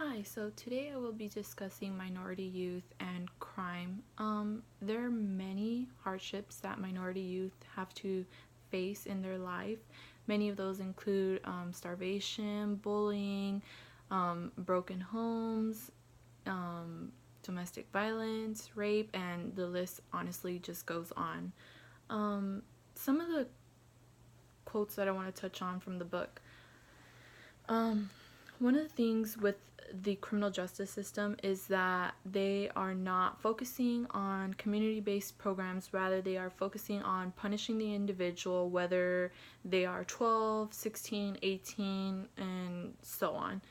Hi, so today I will be discussing minority youth and crime. There are many hardships that minority youth have to face in their life. Many of those include starvation, bullying, broken homes, domestic violence, rape, and the list honestly just goes on. Some of the quotes that I want to touch on from the book. One of the things with the criminal justice system is that they are not focusing on community-based programs. Rather, they are focusing on punishing the individual, whether they are 12, 16, 18, and so on.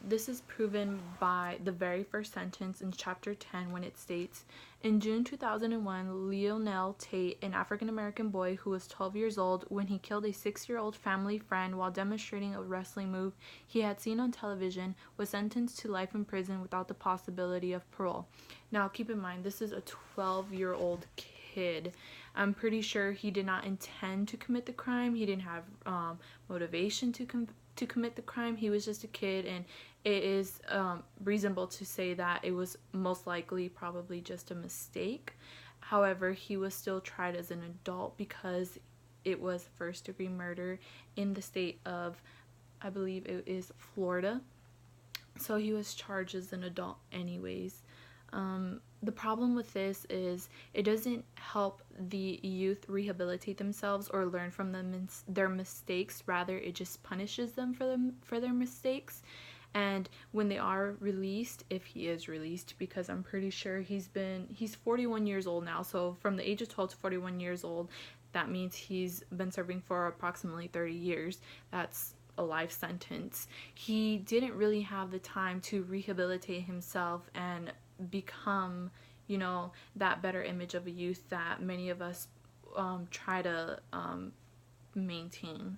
This is proven by the very first sentence in chapter 10 when it states, in June 2001, Lionel Tate, an African-American boy who was 12 years old when he killed a 6-year-old family friend while demonstrating a wrestling move he had seen on television, was sentenced to life in prison without the possibility of parole. Now, keep in mind, this is a 12-year-old kid. I'm pretty sure he did not intend to commit the crime. He didn't have motivation to commit the crime. He was just a kid, and it is reasonable to say that it was most likely probably just a mistake. However, he was still tried as an adult because it was first-degree murder in the state of, I believe it is Florida. So he was charged as an adult anyways. The problem with this is it doesn't help the youth rehabilitate themselves or learn from their mistakes. Rather, it just punishes them for their mistakes. And when they are released, if he is released, because I'm pretty sure he's 41 years old now. So from the age of 12 to 41 years old, that means he's been serving for approximately 30 years. That's a life sentence. He didn't really have the time to rehabilitate himself and become, that better image of a youth that many of us try to maintain.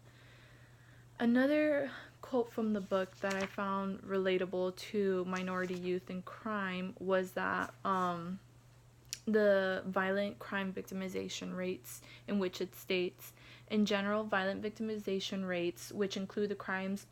Another quote from the book that I found relatable to minority youth and crime was that the violent crime victimization rates, in which it states, in general, violent victimization rates, which include the crimes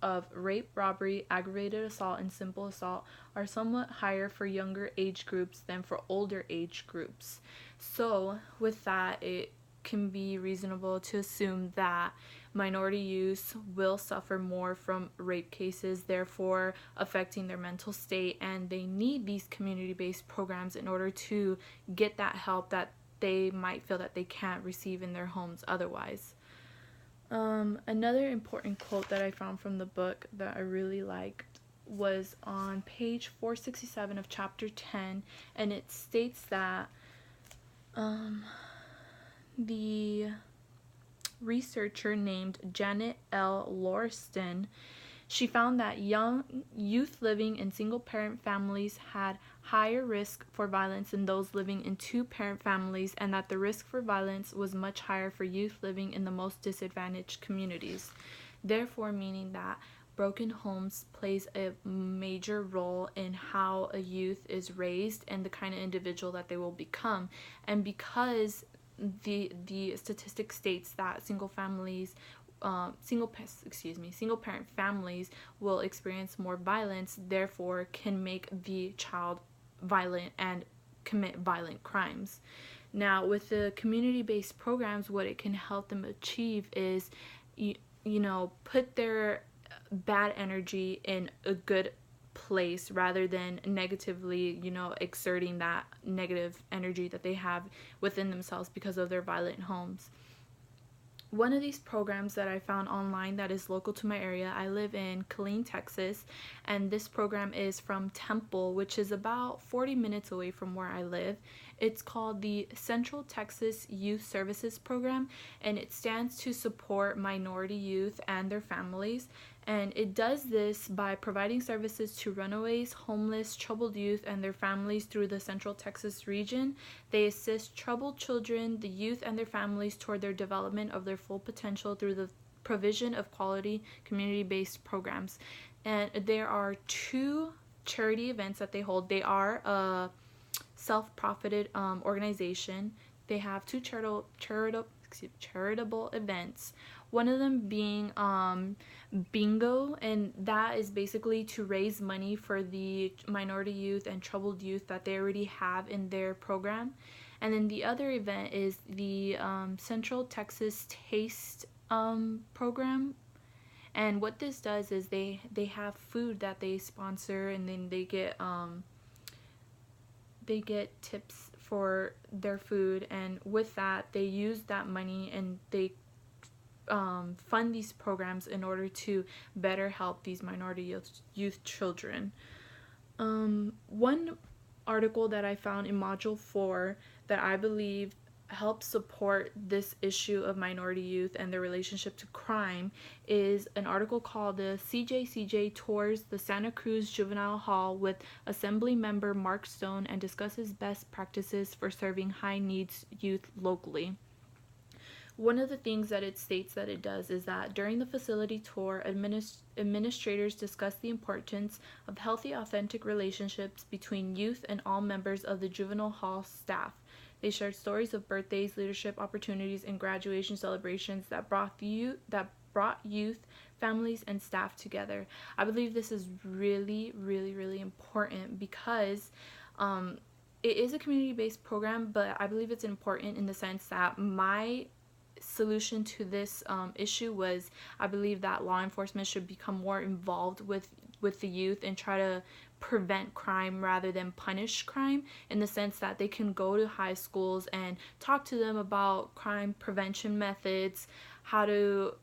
of rape, robbery, aggravated assault, and simple assault, are somewhat higher for younger age groups than for older age groups. So with that, it can be reasonable to assume that minority youth will suffer more from rape cases, therefore affecting their mental state, and they need these community-based programs in order to get that help that they might feel that they can't receive in their homes otherwise. Another important quote that I found from the book that I really liked was on page 467 of chapter 10, and it states that the researcher named Janet L. Lauriston, she found that young youth living in single-parent families had higher risk for violence than those living in two-parent families, and that the risk for violence was much higher for youth living in the most disadvantaged communities. Therefore, meaning that broken homes plays a major role in how a youth is raised and the kind of individual that they will become. And because the statistic states that single parent families will experience more violence, therefore can make the child violent and commit violent crimes. Now, with the community-based programs, what it can help them achieve is, put their bad energy in a good place rather than negatively, exerting that negative energy that they have within themselves because of their violent homes. One of these programs that I found online that is local to my area, I live in Killeen, Texas, and this program is from Temple, which is about 40 minutes away from where I live. It's called the Central Texas Youth Services Program, and it stands to support minority youth and their families. And it does this by providing services to runaways, homeless, troubled youth, and their families through the Central Texas region. They assist troubled children, the youth, and their families toward their development of their full potential through the provision of quality community-based programs. And there are 2 charity events that they hold. They are a self-profited organization. They have 2 charitable events. One of them being bingo, and that is basically to raise money for the minority youth and troubled youth that they already have in their program. And then the other event is the Central Texas Taste program. And what this does is they have food that they sponsor, and then they get tips for their food, and with that they use that money and they fund these programs in order to better help these minority youth children. One article that I found in Module 4 that I believe helps support this issue of minority youth and their relationship to crime is an article called the CJCJ Tours the Santa Cruz Juvenile Hall with Assembly Member Mark Stone and discusses best practices for serving high needs youth locally. One of the things that it states that it does is that during the facility tour, administrators discuss the importance of healthy, authentic relationships between youth and all members of the juvenile hall staff. They shared stories of birthdays, leadership opportunities, and graduation celebrations that brought youth, families, and staff together. I believe this is really, really, really important because it is a community-based program, but I believe it's important in the sense that my solution to this issue was I believe that law enforcement should become more involved with the youth and try to prevent crime rather than punish crime, in the sense that they can go to high schools and talk to them about crime prevention methods, how to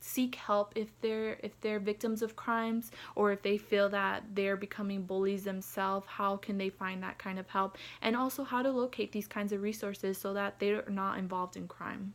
seek help if they're victims of crimes, or if they feel that they're becoming bullies themselves, how can they find that kind of help, and also how to locate these kinds of resources so that they're not involved in crime.